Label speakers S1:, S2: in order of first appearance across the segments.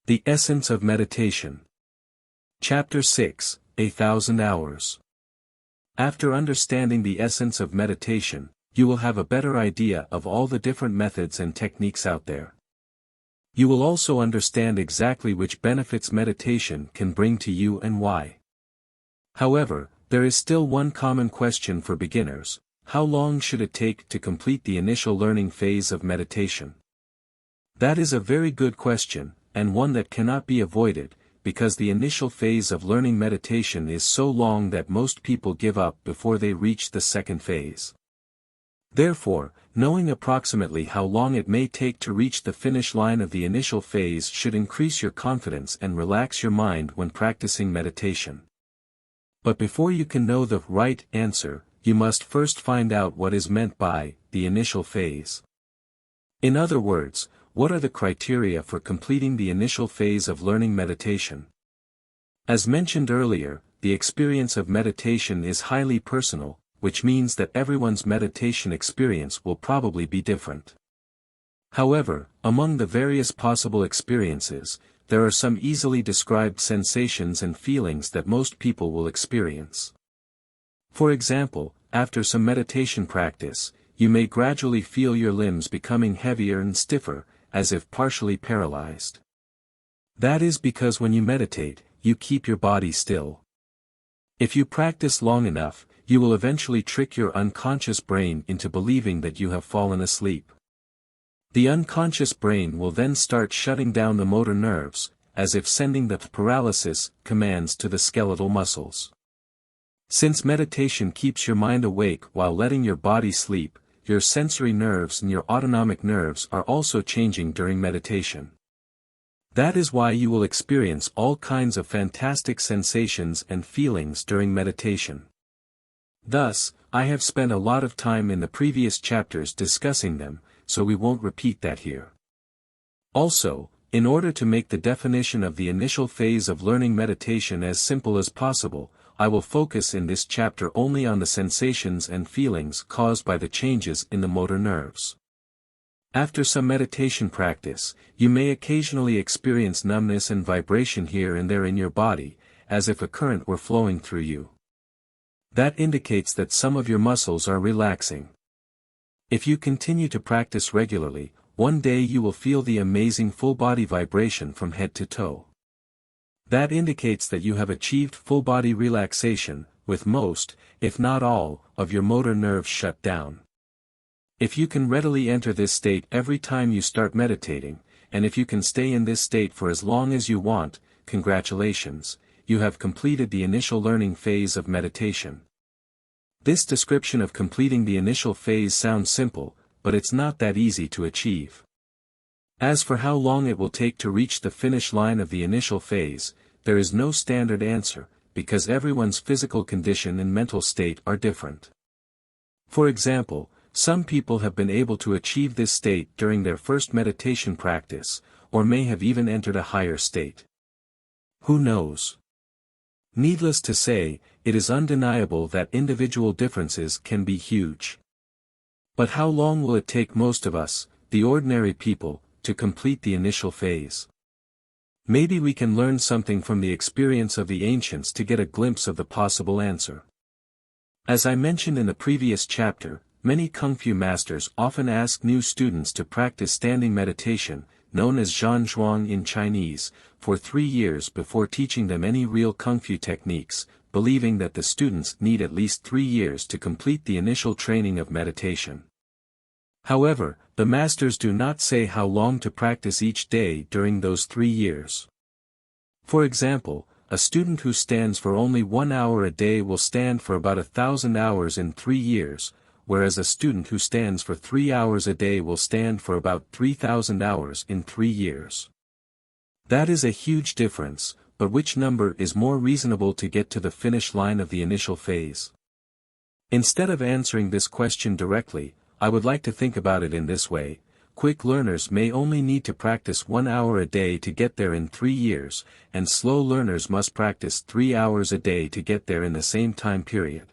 S1: The Essence of Meditation. Chapter 6, 1,000 Hours. After understanding the essence of meditation, you will have a better idea of all the different methods and techniques out there. You will also understand exactly which benefits meditation can bring to you and why. However, there is still one common question for beginners: how long should it take to complete the initial learning phase of meditation? That is a very good question, and one that cannot be avoided, because the initial phase of learning meditation is so long that most people give up before they reach the second phase. Therefore, knowing approximately how long it may take to reach the finish line of the initial phase should increase your confidence and relax your mind when practicing meditation. But before you can know the right answer, you must first find out what is meant by the initial phase. In other words, what are the criteria for completing the initial phase of learning meditation? As mentioned earlier, the experience of meditation is highly personal, which means that everyone's meditation experience will probably be different. However, among the various possible experiences, there are some easily described sensations and feelings that most people will experience. For example, after some meditation practice, you may gradually feel your limbs becoming heavier and stiffer, as if partially paralyzed. That is because when you meditate, you keep your body still. If you practice long enough, you will eventually trick your unconscious brain into believing that you have fallen asleep. The unconscious brain will then start shutting down the motor nerves, as if sending the paralysis commands to the skeletal muscles. Since meditation keeps your mind awake while letting your body sleep, your sensory nerves and your autonomic nerves are also changing during meditation. That is why you will experience all kinds of fantastic sensations and feelings during meditation. Thus, I have spent a lot of time in the previous chapters discussing them, so we won't repeat that here. Also, in order to make the definition of the initial phase of learning meditation as simple as possible, I will focus in this chapter only on the sensations and feelings caused by the changes in the motor nerves. After some meditation practice, you may occasionally experience numbness and vibration here and there in your body, as if a current were flowing through you. That indicates that some of your muscles are relaxing. If you continue to practice regularly, one day you will feel the amazing full-body vibration from head to toe. That indicates that you have achieved full-body relaxation, with most, if not all, of your motor nerves shut down. If you can readily enter this state every time you start meditating, and if you can stay in this state for as long as you want, congratulations, you have completed the initial learning phase of meditation. This description of completing the initial phase sounds simple, but it's not that easy to achieve. As for how long it will take to reach the finish line of the initial phase, there is no standard answer, because everyone's physical condition and mental state are different. For example, some people have been able to achieve this state during their first meditation practice, or may have even entered a higher state. Who knows? Needless to say, it is undeniable that individual differences can be huge. But how long will it take most of us, the ordinary people, to complete the initial phase? Maybe we can learn something from the experience of the ancients to get a glimpse of the possible answer. As I mentioned in the previous chapter, many Kung Fu masters often ask new students to practice standing meditation, known as Zhanzhuang in Chinese, for 3 years before teaching them any real Kung Fu techniques, believing that the students need at least 3 years to complete the initial training of meditation. However, the masters do not say how long to practice each day during those 3 years. For example, a student who stands for only 1 hour a day will stand for about 1,000 hours in 3 years, whereas a student who stands for 3 hours a day will stand for about 3,000 hours in 3 years. That is a huge difference, but which number is more reasonable to get to the finish line of the initial phase? Instead of answering this question directly, I would like to think about it in this way: quick learners may only need to practice 1 hour a day to get there in 3 years, and slow learners must practice 3 hours a day to get there in the same time period.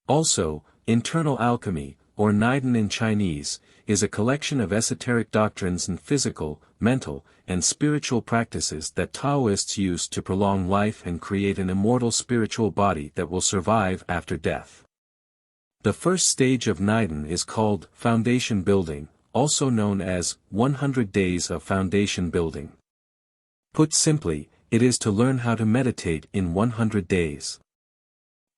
S1: Also, internal alchemy, or Niden in Chinese, is a collection of esoteric doctrines and physical, mental, and spiritual practices that Taoists use to prolong life and create an immortal spiritual body that will survive after death. The first stage of Niden is called foundation building, also known as 100 days of foundation building. Put simply, it is to learn how to meditate in 100 days.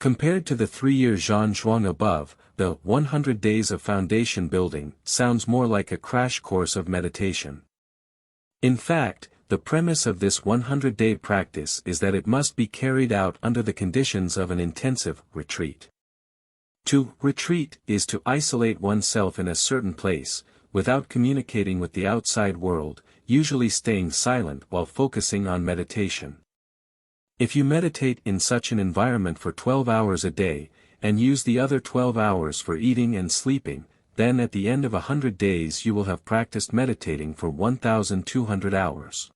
S1: Compared to the 3-year Zhan Zhuang above, the 100 days of foundation building sounds more like a crash course of meditation. In fact, the premise of this 100-day practice is that it must be carried out under the conditions of an intensive retreat. To retreat is to isolate oneself in a certain place, without communicating with the outside world, usually staying silent while focusing on meditation. If you meditate in such an environment for 12 hours a day, and use the other 12 hours for eating and sleeping, then at the end of 100 days you will have practiced meditating for 1,200 hours.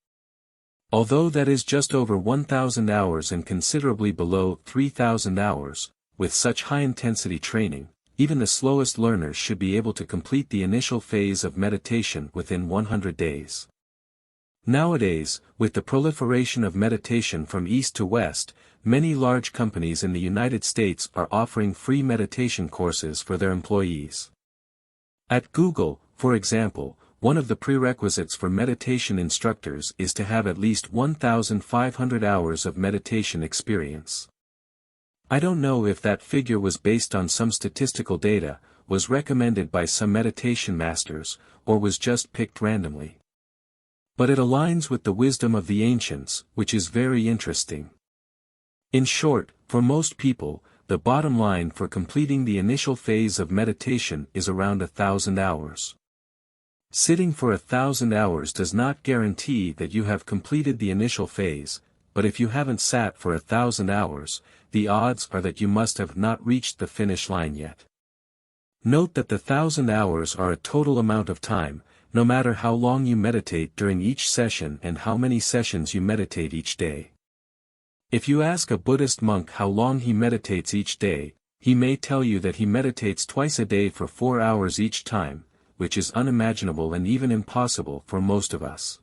S1: Although that is just over 1,000 hours and considerably below 3,000 hours, with such high-intensity training, even the slowest learners should be able to complete the initial phase of meditation within 100 days. Nowadays, with the proliferation of meditation from east to west, many large companies in the United States are offering free meditation courses for their employees. At Google, for example, one of the prerequisites for meditation instructors is to have at least 1,500 hours of meditation experience. I don't know if that figure was based on some statistical data, was recommended by some meditation masters, or was just picked randomly. But it aligns with the wisdom of the ancients, which is very interesting. In short, for most people, the bottom line for completing the initial phase of meditation is around 1,000 hours. Sitting for 1,000 hours does not guarantee that you have completed the initial phase, but if you haven't sat for 1,000 hours, the odds are that you must have not reached the finish line yet. Note that the 1,000 hours are a total amount of time, no matter how long you meditate during each session and how many sessions you meditate each day. If you ask a Buddhist monk how long he meditates each day, he may tell you that he meditates twice a day for 4 hours each time, which is unimaginable and even impossible for most of us.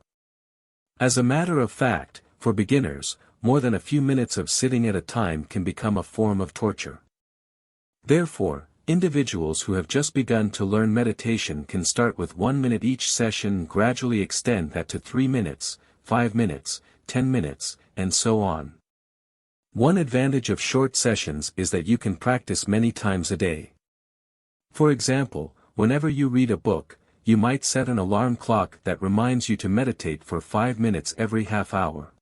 S1: As a matter of fact, for beginners, more than a few minutes of sitting at a time can become a form of torture. Therefore, individuals who have just begun to learn meditation can start with 1 minute each session and gradually extend that to 3 minutes, 5 minutes, 10 minutes, and so on. One advantage of short sessions is that you can practice many times a day. For example, whenever you read a book, you might set an alarm clock that reminds you to meditate for 5 minutes every half hour.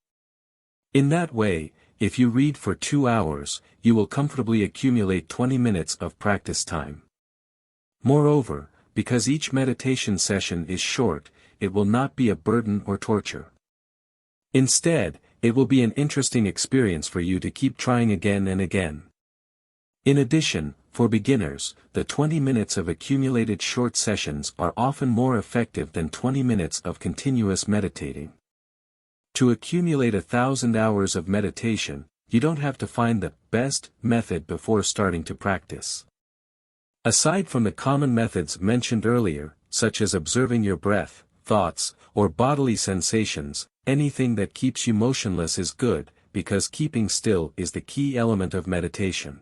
S1: In that way, if you read for 2 hours, you will comfortably accumulate 20 minutes of practice time. Moreover, because each meditation session is short, it will not be a burden or torture. Instead, it will be an interesting experience for you to keep trying again and again. In addition, for beginners, the 20 minutes of accumulated short sessions are often more effective than 20 minutes of continuous meditating. To accumulate 1,000 hours of meditation, you don't have to find the best method before starting to practice. Aside from the common methods mentioned earlier, such as observing your breath, thoughts, or bodily sensations, anything that keeps you motionless is good, because keeping still is the key element of meditation.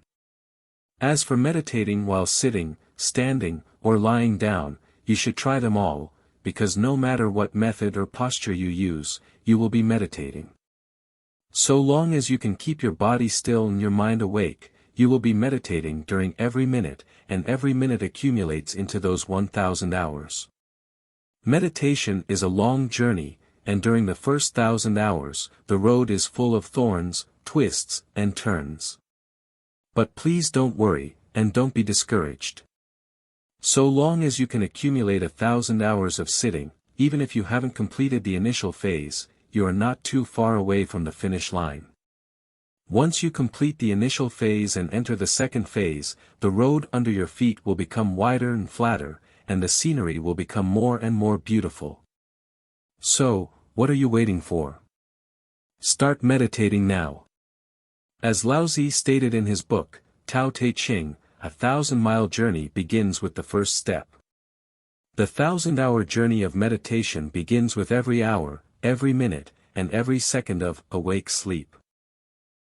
S1: As for meditating while sitting, standing, or lying down, you should try them all, because no matter what method or posture you use, you will be meditating. So long as you can keep your body still and your mind awake, you will be meditating during every minute, and every minute accumulates into those 1,000 hours. Meditation is a long journey, and during the first 1,000 hours, the road is full of thorns, twists, and turns. But please don't worry, and don't be discouraged. So long as you can accumulate 1,000 hours of sitting, even if you haven't completed the initial phase, you are not too far away from the finish line. Once you complete the initial phase and enter the second phase, the road under your feet will become wider and flatter, and the scenery will become more and more beautiful. So, what are you waiting for? Start meditating now. As Laozi stated in his book, Tao Te Ching, a 1,000-mile journey begins with the first step. The 1,000-hour journey of meditation begins with every hour, every minute, and every second of awake sleep.